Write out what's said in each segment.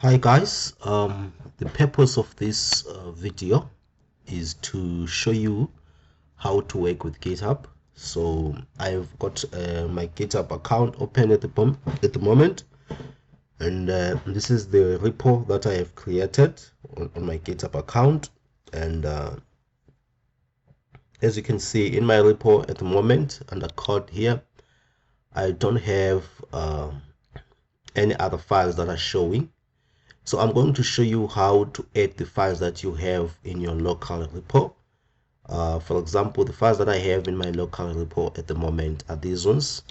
Hi guys, the purpose of this video is to show you how to work with GitHub. So I've got my GitHub account open at the moment, and this is the repo that I have created on my GitHub account. And as you can see in my repo at the moment under code here, I don't have any other files that are showing. So I'm going to show you how to add the files that you have in your local repo. For example, the files that I have in my local repo at the moment are these ones.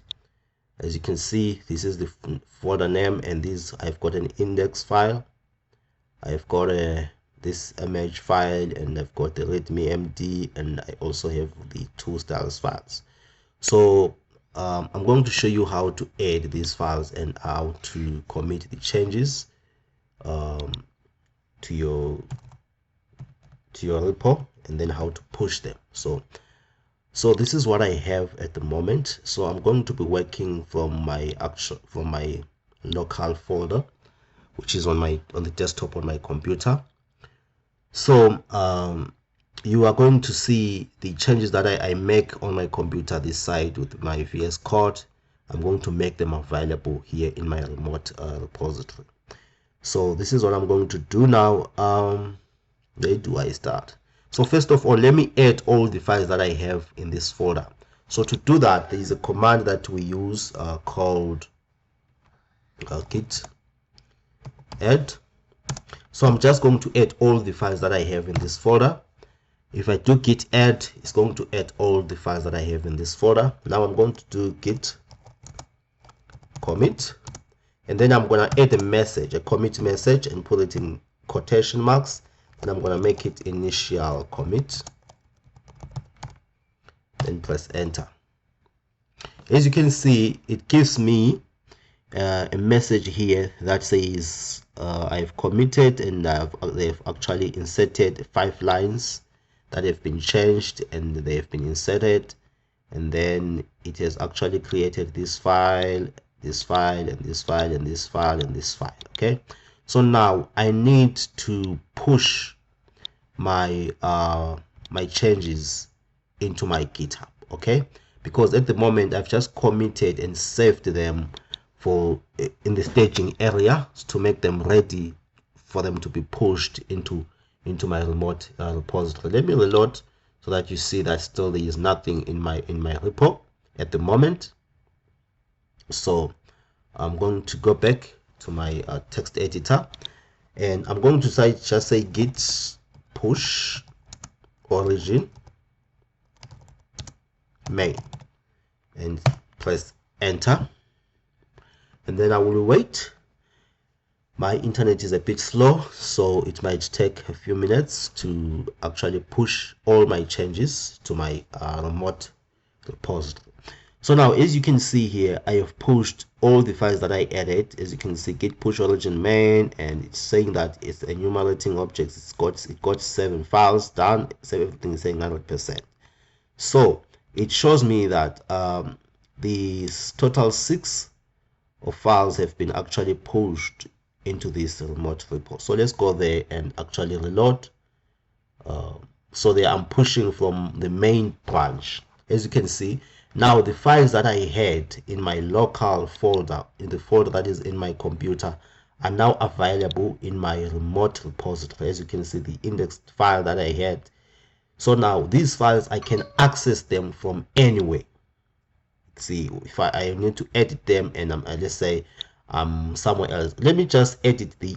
As you can see, this is the folder name, and this I've got an index file. I've got this image file, and I've got the readme md, and I also have the two styles files. So I'm going to show you how to add these files and how to commit the changes to your repo, and then how to push them. So this is what I have at the moment. So I'm going to be working from my local folder, which is on the desktop on my computer. So you are going to see the changes that I make on my computer this side with my VS Code. I'm going to make them available here in my remote repository. So this is what I'm going to do now. Where do I start? So first of all, let me add all the files that I have in this folder. So to do that, there is a command that we use called git add. So I'm just going to add all the files that I have in this folder. If I do git add, it's going to add all the files that I have in this folder. Now I'm going to do git commit, and then I'm going to add a message, a commit message, and put it in quotation marks, and I'm going to make it initial commit, then press enter. As you can see, it gives me a message here that says I've committed, and they've actually inserted 5 lines that have been changed, and they have been inserted, and then it has actually created this file, this file, and this file, and this file, and this file. Okay, so now I need to push my my changes into my GitHub. Okay, because at the moment I've just committed and saved them for in the staging area to make them ready for them to be pushed into my remote repository. Let me reload so that you see that still there is nothing in my repo at the moment. So I'm going to go back to my text editor, and I'm going to just say git push origin main, and press enter, and then I will wait. My internet is a bit slow, so it might take a few minutes to actually push all my changes to my remote repository. So now, as you can see here, I have pushed all the files that I added. As you can see, git push origin main, and it's saying that it's enumerating objects. It got 7 files done. So everything is saying 100%. So it shows me that these total 6 of files have been actually pushed into this remote repo. So let's go there and actually reload. So there I'm pushing from the main branch. As you can see, now the files that I had in my local folder, in the folder that is in my computer, are now available in my remote repository. As you can see, the indexed file that I had. So now these files, I can access them from anywhere. See, if I need to edit them, and let's say somewhere else, let me just edit the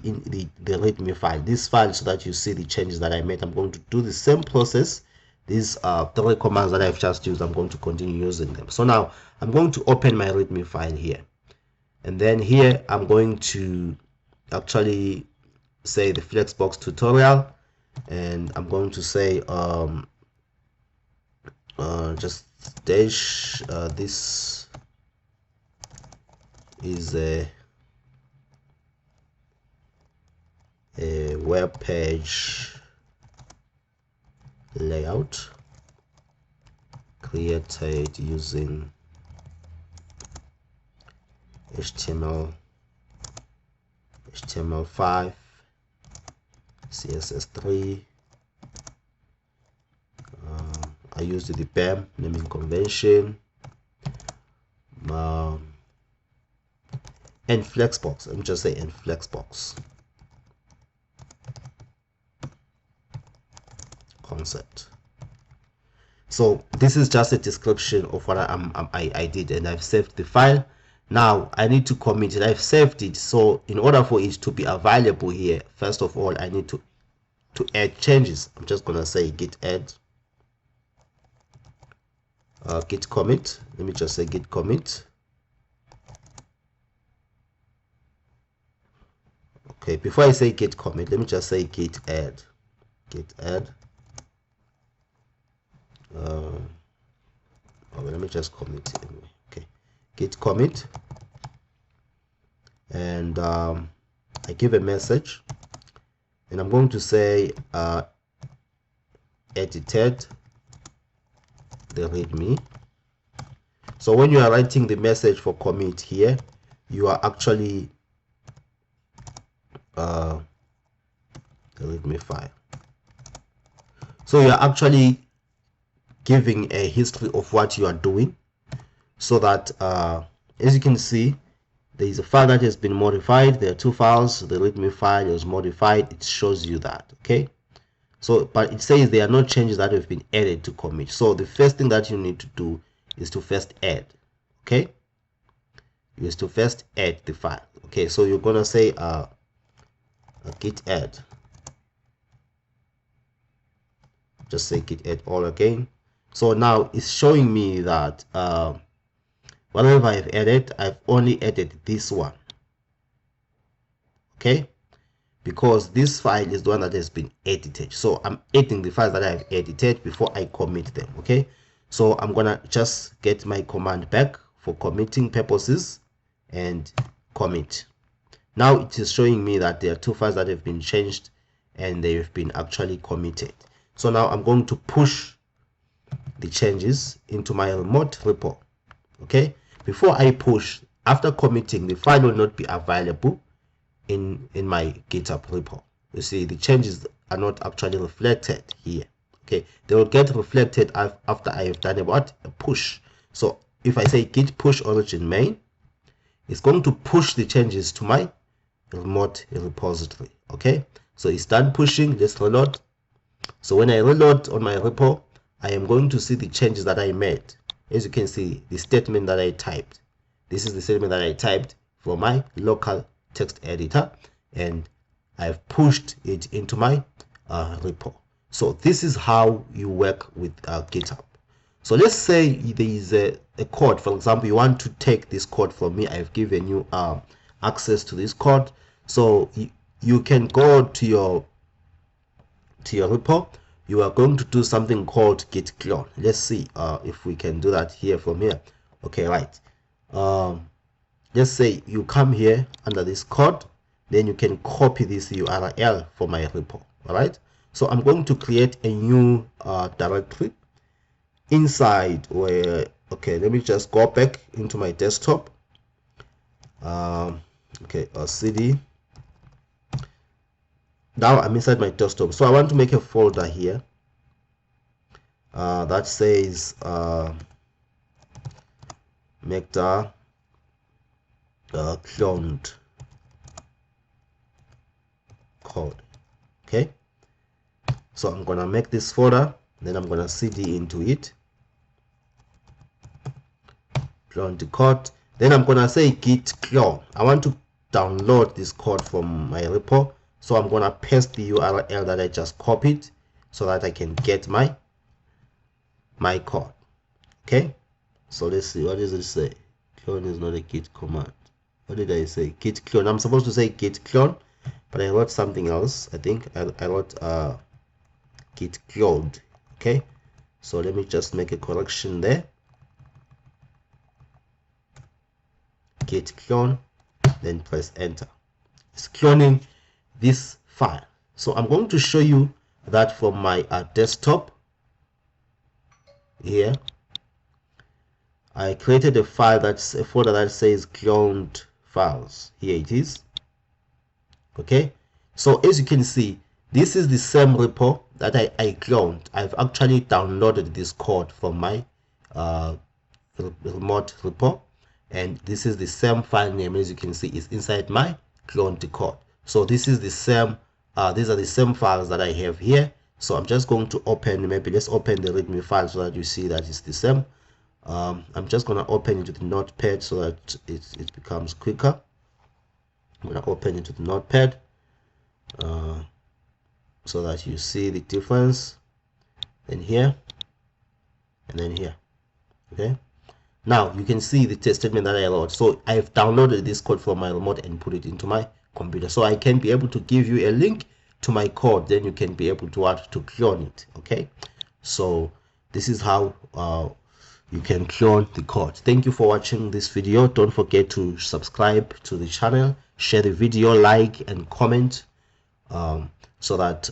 readme file, this file, so that you see the changes that I made. I'm going to do the same process. These 3 commands that I've just used, I'm going to continue using them. So now I'm going to open my readme file here, and then here I'm going to actually say the Flexbox tutorial, and I'm going to say just dash this is a web page layout created using HTML HTML5, CSS3. I used the BAM naming convention, and flexbox. Let me just say and flexbox concept. So this is just a description of what I did, and I've saved the file. Now I need to commit it. I've saved it, so in order for it to be available here, first of all I need to add changes. I'm just gonna say git add git commit. Let me just say git commit. Okay, before I say git commit, let me just say git add. Let me just commit it anyway. Okay, git commit, and I give a message, and I'm going to say edited the readme. So when you are writing the message for commit here, you are actually the readme file. So you are actually giving a history of what you are doing, so that as you can see, there is a file that has been modified. There are two files. The readme file is modified. It shows you that. Okay, so but it says there are no changes that have been added to commit. So the first thing that you need to do is to first add. Okay, is to first add the file. Okay, so you're gonna say git add. Just say git add all again. So now it's showing me that whatever I've added, I've only added this one. Okay, because this file is the one that has been edited. So I'm editing the files that I've edited before I commit them. Okay, so I'm gonna just get my command back for committing purposes and commit. Now it is showing me that there are two files that have been changed and they have been actually committed. So now I'm going to push the changes into my remote repo. Okay, before I push, after committing, the file will not be available in my GitHub repo. You see, the changes are not actually reflected here. Okay, they will get reflected after I have done a push. So if I say git push origin main, it's going to push the changes to my remote repository. Okay, so it's done pushing. Let's reload. So when I reload on my repo, I am going to see the changes that I made. As you can see, the statement that I typed. This is the statement that I typed for my local text editor, and I've pushed it into my repo. So this is how you work with GitHub. So let's say there is a code. For example, you want to take this code from me. I've given you access to this code. So you can go to your repo. You are going to do something called git clone. Let's see if we can do that here from here. Okay, right. Let's say you come here under this code, then you can copy this URL for my repo. All right, so I'm going to create a new directory inside where, okay, let me just go back into my desktop. Okay, cd. Now I'm inside my desktop, so I want to make a folder here that says Mecta cloned code. Okay, so I'm gonna make this folder, then I'm gonna cd into it, clone the code, then I'm gonna say git clone. I want to download this code from my repo, so I'm gonna paste the URL that I just copied so that I can get my code. Okay, so let's see, what does it say? Clone is not a git command. What did I say? Git clone. I'm supposed to say git clone, but I wrote something else. I think I wrote git cloned. Okay, so let me just make a correction there. Git clone, then press enter. It's cloning this file. So I'm going to show you that from my desktop here. I created a file, that's a folder that says cloned files. Here it is. Okay, so as you can see, this is the same repo that I cloned. I've actually downloaded this code from my remote repo, and this is the same file name. As you can see, is inside my cloned code. So this is the same these are the same files that I have here. So I'm just going to open, maybe let's open the readme file so that you see that it's the same. I'm just going to open it to the notepad so that it becomes quicker. I'm going to open it to the notepad so that you see the difference. And here and then here. Okay, now you can see the test statement that I wrote. So I've downloaded this code from my remote and put it into my computer, so I can be able to give you a link to my code, then you can be able to clone it. Okay, so this is how you can clone the code. Thank you for watching this video. Don't forget to subscribe to the channel, share the video, like and comment, so that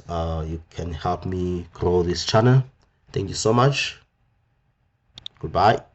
you can help me grow this channel. Thank you so much. Goodbye.